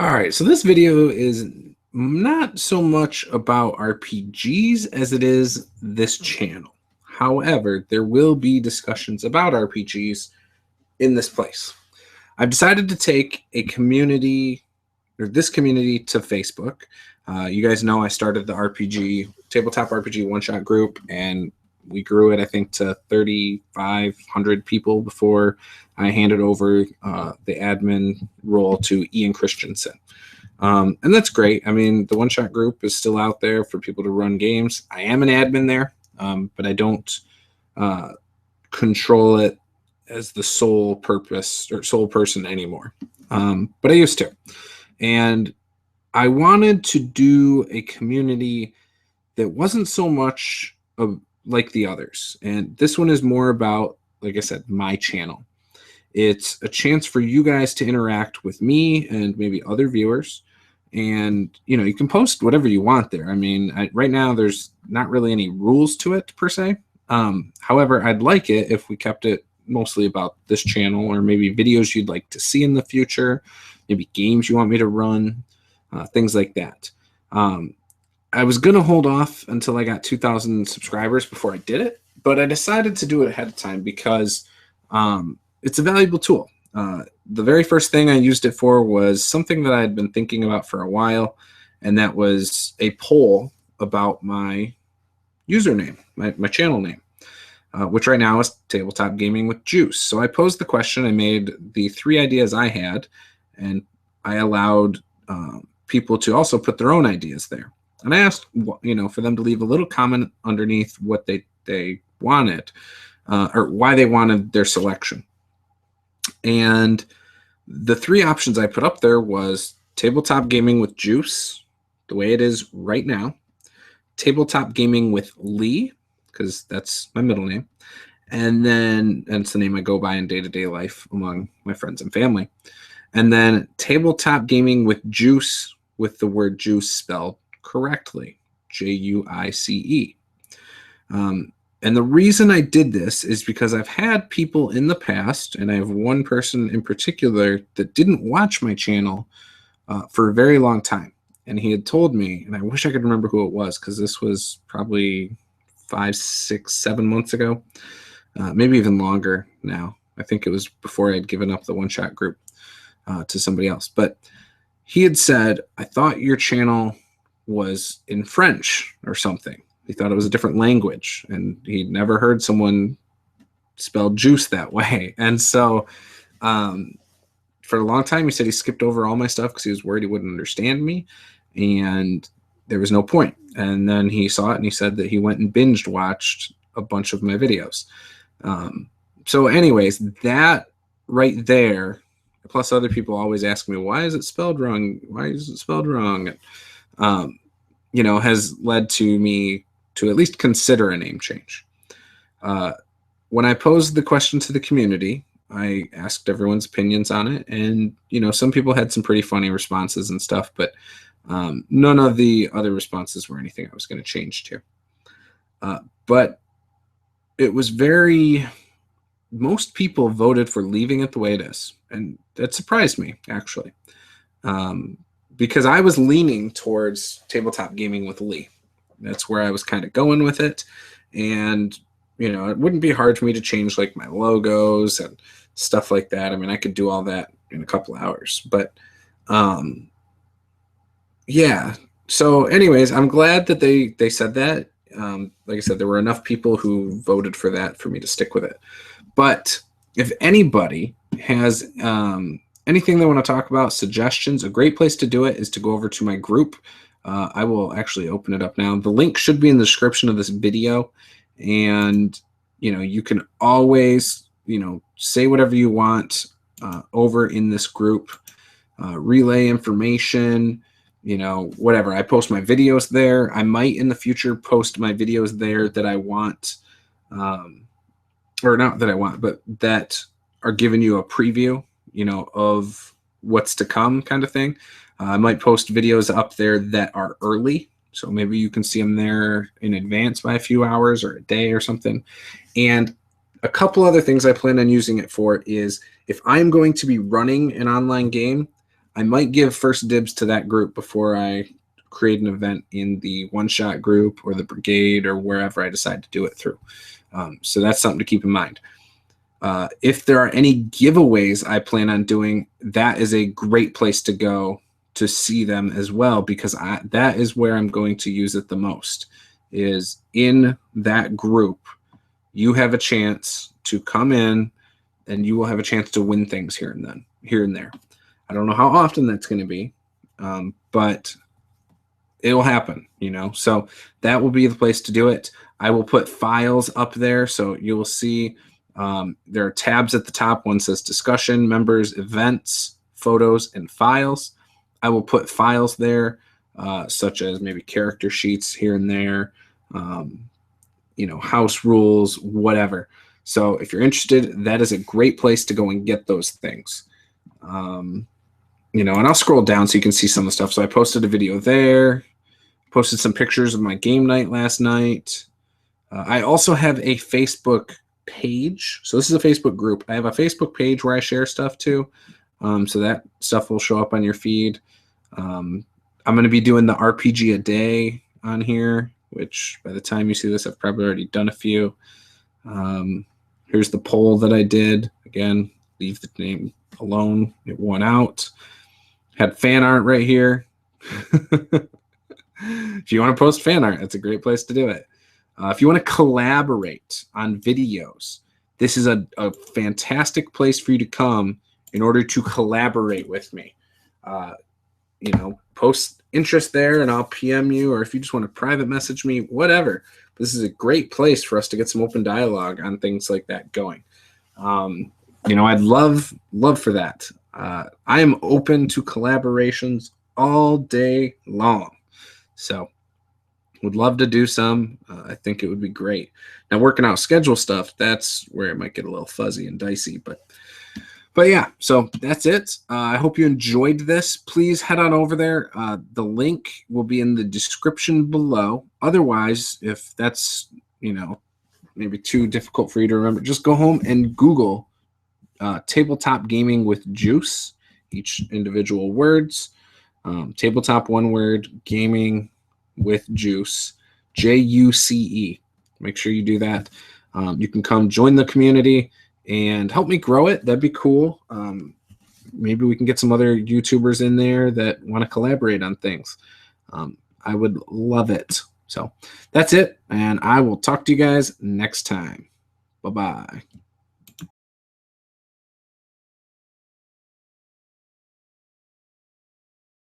All right, so this video is not so much about RPGs as it is this channel. However, there will be discussions about RPGs in this place. I've decided to take a community, or this community, to Facebook. You guys know I started the tabletop RPG one-shot group, and we grew it, I think, to 3,500 people before I handed over the admin role to Ian Christensen. And that's great. I mean, the one-shot group is still out there for people to run games. I am an admin there, but I don't control it as the sole purpose or sole person anymore. But I used to. And I wanted to do a community that wasn't so much like the others. And this one is more about, like I said, my channel. It's a chance for you guys to interact with me and maybe other viewers. And, you can post whatever you want there. I mean, right now there's not really any rules to it per se. However, I'd like it if we kept it mostly about this channel, or maybe videos you'd like to see in the future, maybe games you want me to run, things like that. I was going to hold off until I got 2,000 subscribers before I did it, but I decided to do it ahead of time because it's a valuable tool. The very first thing I used it for was something that I had been thinking about for a while, and that was a poll about my username, my channel name, which right now is Tabletop Gaming with Juce. So I posed the question, I made the 3 ideas I had, and I allowed people to also put their own ideas there. And I asked, for them to leave a little comment underneath what they wanted, or why they wanted their selection. And the 3 options I put up there was Tabletop Gaming with Juce, the way it is right now, Tabletop Gaming with Lee, because that's my middle name, and it's the name I go by in day-to-day life among my friends and family, and then Tabletop Gaming with Juce, with the word juice spelled correctly, Juice. And the reason I did this is because I've had people in the past, and I have one person in particular that didn't watch my channel for a very long time. And he had told me, and I wish I could remember who it was, because this was probably 5, 6, 7 months ago, maybe even longer now. I think it was before I'd given up the one-shot group to somebody else. But he had said, I thought your channel was in French or something. He thought it was a different language, and he'd never heard someone spell juice that way. And so for a long time, he said he skipped over all my stuff because he was worried he wouldn't understand me, and there was no point. And then he saw it, and he said that he went and binge watched a bunch of my videos. So anyways, that right there, plus other people always ask me, why is it spelled wrong? Why is it spelled wrong? Has led to me to at least consider a name change. When I posed the question to the community, I asked everyone's opinions on it, and some people had some pretty funny responses and stuff, but none of the other responses were anything I was going to change to. But it was most people voted for leaving it the way it is, and that surprised me, actually, because I was leaning towards Tabletop Gaming with Lee. That's where I was kind of going with it. And, it wouldn't be hard for me to change like my logos and stuff like that. I mean, I could do all that in a couple of hours. But, yeah. So anyways, I'm glad that they said that. Like I said, there were enough people who voted for that for me to stick with it. But if anybody has anything they want to talk about, suggestions, a great place to do it is to go over to my group. I will actually open it up now. The link should be in the description of this video, and you can always say whatever you want over in this group, relay information, whatever. I post my videos there. I might in the future post my videos there that I want, or not that I want, but that are giving you a preview of what's to come, kind of thing. I might post videos up there that are early, so maybe you can see them there in advance by a few hours or a day or something. And a couple other things I plan on using it for is if I'm going to be running an online game, I might give first dibs to that group before I create an event in the one-shot group or the brigade or wherever I decide to do it through. So that's something to keep in mind. If there are any giveaways I plan on doing, that is a great place to go to see them as well, because that is where I'm going to use it the most, is in that group. You have a chance to come in and you will have a chance to win things here and there. I don't know how often that's going to be, but it will happen, so that will be the place to do it. I will put files up there, so you will see there are tabs at the top. One says discussion, members, events, photos, and files. I will put files there, such as maybe character sheets here and there, house rules, whatever. So if you're interested, that is a great place to go and get those things. And I'll scroll down so you can see some of the stuff. So I posted a video there, posted some pictures of my game night last night. I also have a Facebook page. So this is a Facebook group. I have a Facebook page where I share stuff too. So that stuff will show up on your feed. I'm going to be doing the RPG a day on here, which by the time you see this, I've probably already done a few. Here's the poll that I did. Again, leave the name alone. It won out. Had fan art right here. If you want to post fan art, that's a great place to do it. If you want to collaborate on videos, this is a fantastic place for you to come in order to collaborate with me. Post interest there and I'll PM you, or if you just want to private message me, whatever. This is a great place for us to get some open dialogue on things like that going. I'd love for that. I am open to collaborations all day long. So would love to do some. I think it would be great. Now, working out schedule stuff, that's where it might get a little fuzzy and dicey, but yeah, so that's it. I hope you enjoyed this. Please head on over there. The link will be in the description below. Otherwise, if that's, maybe too difficult for you to remember, just go home and Google tabletop gaming with Juce, each individual words. Tabletop, one word, gaming with Juce, Juce. Make sure you do that. You can come join the community and help me grow it. That'd be cool. Maybe we can get some other YouTubers in there that want to collaborate on things. I would love it. So that's it, and I will talk to you guys next time. Bye-bye.